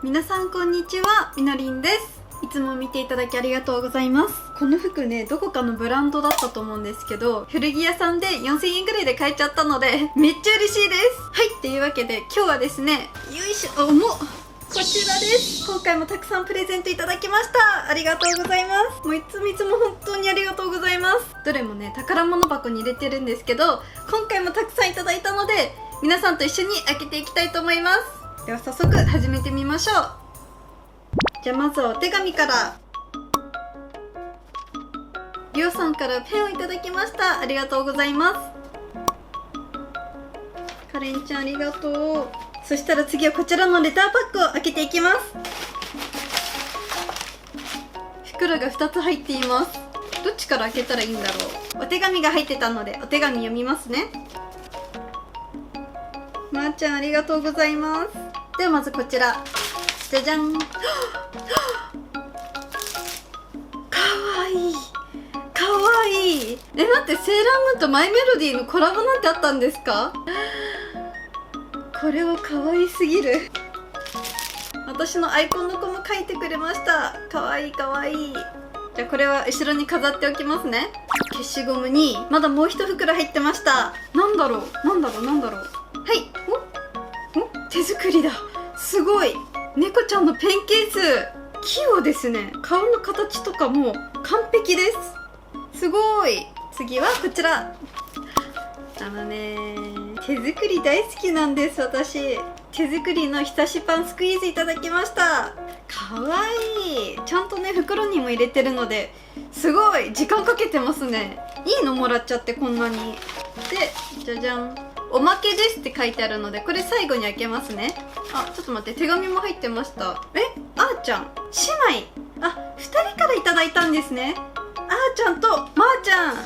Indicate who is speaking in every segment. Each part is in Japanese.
Speaker 1: 皆さんこんにちは、みのりんです。いつも見ていただきありがとうございます。この服ね、どこかのブランドだったと思うんですけど、古着屋さんで4000円ぐらいで買えちゃったのでめっちゃ嬉しいです。はい、っていうわけで今日はですね、よいしょ、重っ、こちらです。今回もたくさんプレゼントいただきました。ありがとうございます。もういつも本当にありがとうございます。どれもね、宝物箱に入れてるんですけど、今回もたくさんいただいたので皆さんと一緒に開けていきたいと思います。では早速始めてみましょう。じゃあまずはお手紙から。りょうさんからペンをいただきました。ありがとうございます。かれんちゃんありがとう。そしたら次はこちらのレターパックを開けていきます。袋が2つ入っています。どっちから開けたらいいんだろう。お手紙が入ってたのでお手紙読みますね。まーちゃんありがとうございます。ではまずこちら、じゃじゃん。かわいい、かわいい。待って、セーラームーンとマイメロディーのコラボなんてあったんですか？これはかわいすぎる。私のアイコンの子も書いてくれました。かわいいかわいい。じゃあこれは後ろに飾っておきますね。消しゴムにまだもう一袋入ってました。なんだろう。はい、お手作りだ。すごい。猫ちゃんのペンケース、器用ですね。顔の形とかも完璧です。すごい。次はこちら。手作り大好きなんです。私手作りのひたしパンスクイーズいただきました。かわいい。ちゃんとね、袋にも入れてるのですごい時間かけてますね。いいのもらっちゃって、こんなに。で、じゃじゃん、おまけですって書いてあるので、これ最後に開けますね。あ、ちょっと待って、手紙も入ってました。あーちゃん姉妹、2人からいただいたんですね。あーちゃんとまーちゃん姉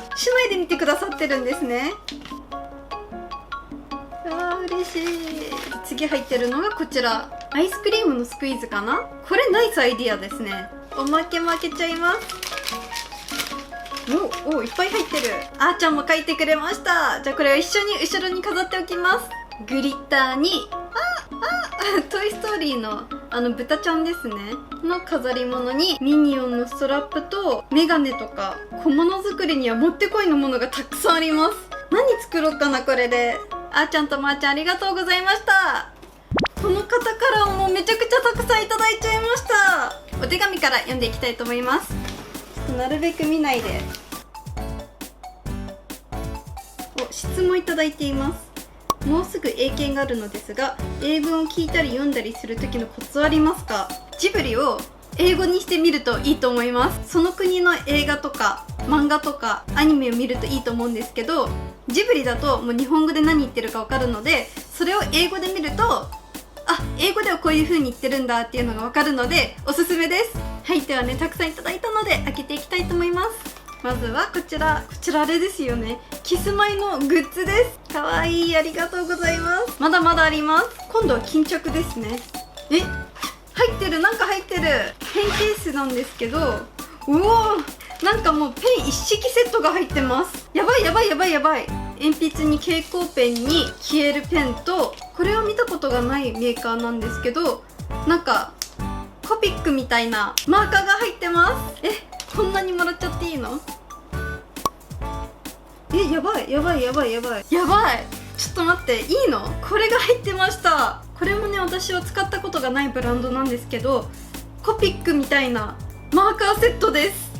Speaker 1: 妹で見てくださってるんですね。嬉しい。次入ってるのがこちら、アイスクリームのスクイーズかな。これナイスアイディアですね。おまけも開けちゃいます。おいっぱい入ってる。あーちゃんも書いてくれました。じゃあこれを一緒に後ろに飾っておきます。グリッターにトイストーリーの豚ちゃんですねの飾り物に、ミニオンのストラップとメガネとか、小物作りにはもってこいのものがたくさんあります。何作ろうかな、これで。あーちゃんとまーちゃんありがとうございました。この方からもめちゃくちゃたくさんいただいちゃいました。お手紙から読んでいきたいと思います。ちょっとなるべく見ないで。質問いただいています。もうすぐ英検があるのですが、英文を聞いたり読んだりする時のコツはありますか？ジブリを英語にしてみるといいと思います。その国の映画とか漫画とかアニメを見るといいと思うんですけど、ジブリだともう日本語で何言ってるか分かるので、それを英語で見ると、英語ではこういう風に言ってるんだっていうのが分かるのでおすすめです。はい、ではね、たくさんいただいたので開けていきたいと思います。まずはこちらあれですよね、キスマイのグッズです。かわいい、ありがとうございます。まだまだあります。今度は巾着ですね。入ってる、なんか入ってる。ペンケースなんですけど、なんかもうペン一式セットが入ってます。やばい。鉛筆に蛍光ペンに消えるペンと、これを見たことがないメーカーなんですけど、なんかコピックみたいなマーカーが入ってます。こんなにもらっちゃっていいの？やばい。ちょっと待って、いいの？これが入ってました。これもね、私は使ったことがないブランドなんですけど、コピックみたいなマーカーセットです。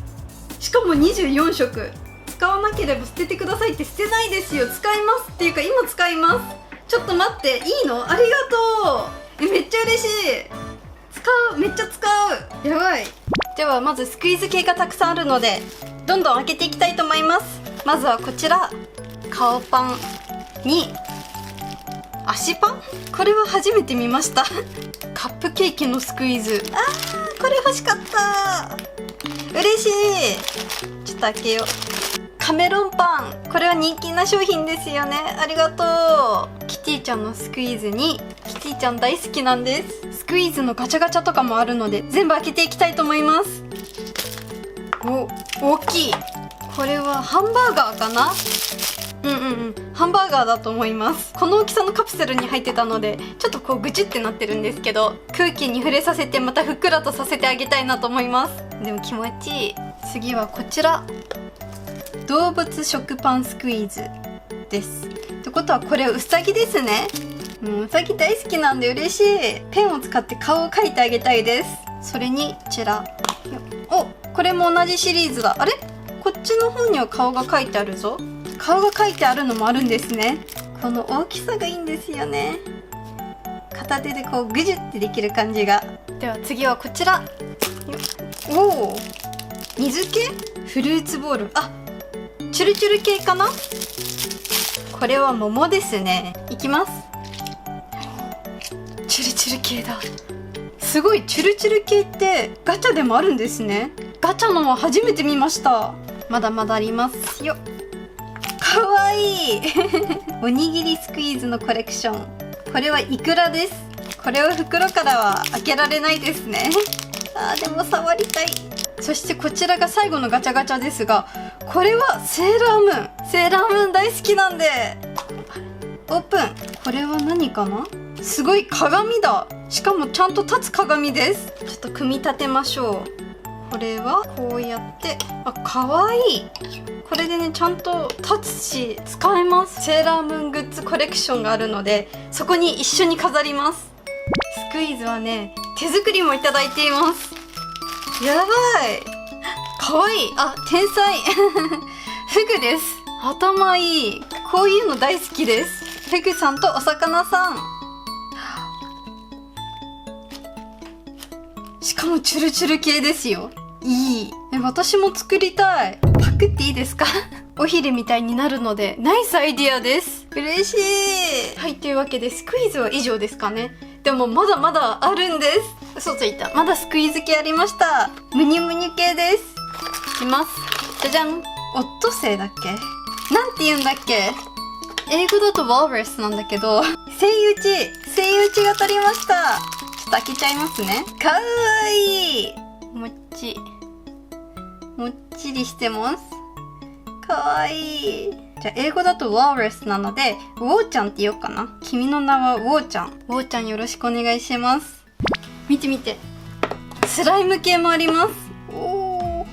Speaker 1: しかも24色。使わなければ捨ててくださいって。捨てないですよ。使いますっていうか、今使います。ちょっと待って、いいの？ありがとう。めっちゃ嬉しい。めっちゃ使う。やばい。ではまずスクイーズ系がたくさんあるのでどんどん開けていきたいと思います。まずはこちら、顔パンに足パン。これは初めて見ましたカップケーキのスクイーズ。これ欲しかった。嬉しい。ちょっと開けよう。カメロンパン、これは人気な商品ですよね。ありがとう。キティちゃんのスクイーズに、キティちゃん大好きなんです。スクイーズのガチャガチャとかもあるので全部開けていきたいと思います。大きい。これはハンバーガーかな。ハンバーガーだと思います。この大きさのカプセルに入ってたのでちょっとこうぐちゅってなってるんですけど、空気に触れさせてまたふっくらとさせてあげたいなと思います。でも気持ちいい。次はこちら、動物食パンスクイーズです。ってことはこれウサギですね。もうウサギ大好きなんで嬉しい。ペンを使って顔を描いてあげたいです。それにこちら、お、これも同じシリーズだ。あれ、こっちの方には顔が描いてあるぞ。顔が描いてあるのもあるんですね。この大きさがいいんですよね。片手でこうグジュってできる感じが。では次はこちら、おお、水系フルーツボール、あ、チュルチュル系かな。これは桃ですね。いきます。チュルチュル系だ。すごい、チュルチュル系ってガチャでもあるんですね。ガチャのは初めて見ました。まだまだありますよ。かわいいおにぎりスクイーズのコレクション。これはイクラです。これを袋からは開けられないですねあー、でも触りたい。そしてこちらが最後のガチャガチャですが、これはセーラームーン。セーラームーン大好きなんで、オープン。これは何かな。すごい鏡だ。しかもちゃんと立つ鏡です。ちょっと組み立てましょう。これはこうやって、あ、かわいい。これでね、ちゃんと立つし使えます。セーラームーングッズコレクションがあるので、そこに一緒に飾ります。スクイーズはね、手作りもいただいています。やばい、かわいい。あ、天才フグです。頭いい。こういうの大好きです。フグさんとお魚さん。しかもチュルチュル系ですよ。いい。私も作りたい。パクっていいですかおひれみたいになるので、ナイスアイディアです。嬉しい。はい、というわけでスクイーズは以上ですかね。でもまだまだあるんです。嘘ついた。まだスクイーズ系ありました。ムニュムニュ系です。いきます。じゃじゃん。オットセイだっけ、なんて言うんだっけ。英語だとワールスなんだけど、セイウチが取りました。ちょっと開けちゃいますね。かわいい。もっちりしてます。かわいい。じゃあ英語だとワールスなので、ウォーちゃんって言おうかな。君の名はウォーちゃん。ウォーちゃんよろしくお願いします。見て見て。スライム系もあります。お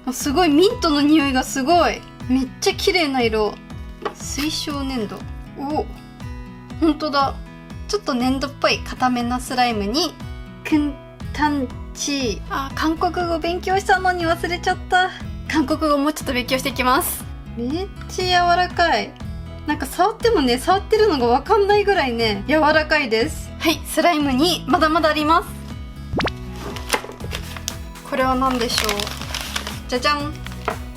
Speaker 1: ー。すごい、ミントの匂いがすごい。めっちゃ綺麗な色。水晶粘土。お、ほんとだ。ちょっと粘土っぽい固めなスライムに、クンタンチー。あ、韓国語勉強したのに忘れちゃった。韓国語もうちょっと勉強していきます。めっちゃ柔らかい。なんか触ってもね、触ってるのがわかんないぐらいね、柔らかいです。はい、スライムにまだまだあります。これは何でしょう。じゃじゃん。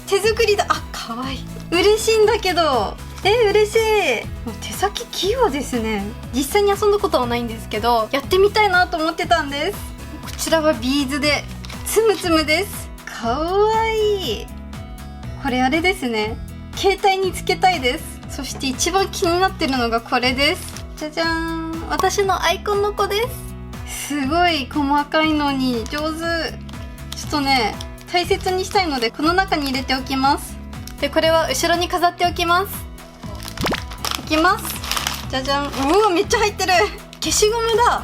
Speaker 1: 手作りだ。あ、かわいい。嬉しいんだけど。嬉しい。手先器用ですね。実際に遊んだことはないんですけど、やってみたいなと思ってたんです。こちらはビーズでつむつむです。かわいい。これあれですね、携帯につけたいです。そして一番気になってるのがこれです。じゃじゃーん。私のアイコンの子です。すごい細かいのに上手。ちょっとね、大切にしたいのでこの中に入れておきます。で、これは後ろに飾っておきます。いきます。じゃじゃん。うわ、めっちゃ入ってる。消しゴムだ。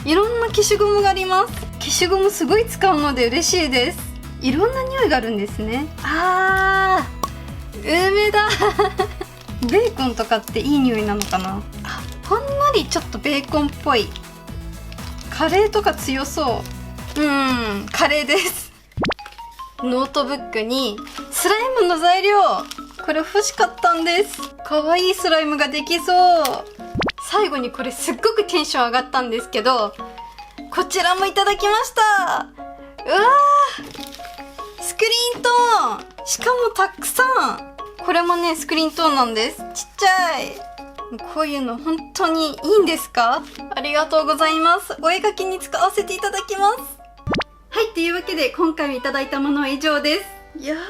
Speaker 1: いろんな消しゴムがあります。消しゴムすごい使うので嬉しいです。いろんな匂いがあるんですね。あー、梅だベーコンとかっていい匂いなのかな。あ、ほんのりちょっとベーコンっぽい。カレーとか強そう。カレーです。ノートブックにスライムの材料、これ欲しかったんです。かわいいスライムができそう。最後にこれすっごくテンション上がったんですけど、こちらもいただきました。うわー、スクリーントーン。しかもたくさん。これもね、スクリーントーンなんです。ちっちゃい。こういうの本当にいいんですか？ありがとうございます。お絵描きに使わせていただきます。はい、というわけで今回いただいたものは以上です。やば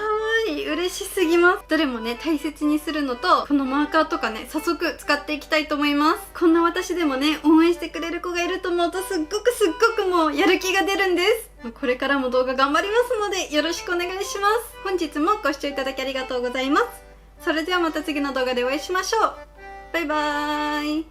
Speaker 1: い、嬉しすぎます。どれもね、大切にするのと、このマーカーとかね、早速使っていきたいと思います。こんな私でもね、応援してくれる子がいると思うとすっごくもうやる気が出るんです。これからも動画頑張りますのでよろしくお願いします。本日もご視聴いただきありがとうございます。それではまた次の動画でお会いしましょう。バイバーイ。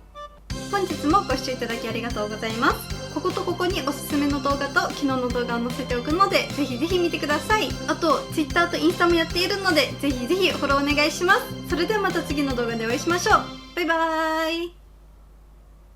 Speaker 1: 本日もご視聴いただきありがとうございます。こことここにおすすめの動画と昨日の動画を載せておくので、ぜひぜひ見てください。あと Twitter とインスタもやっているので、ぜひぜひフォローお願いします。それではまた次の動画でお会いしましょう。バイバーイ。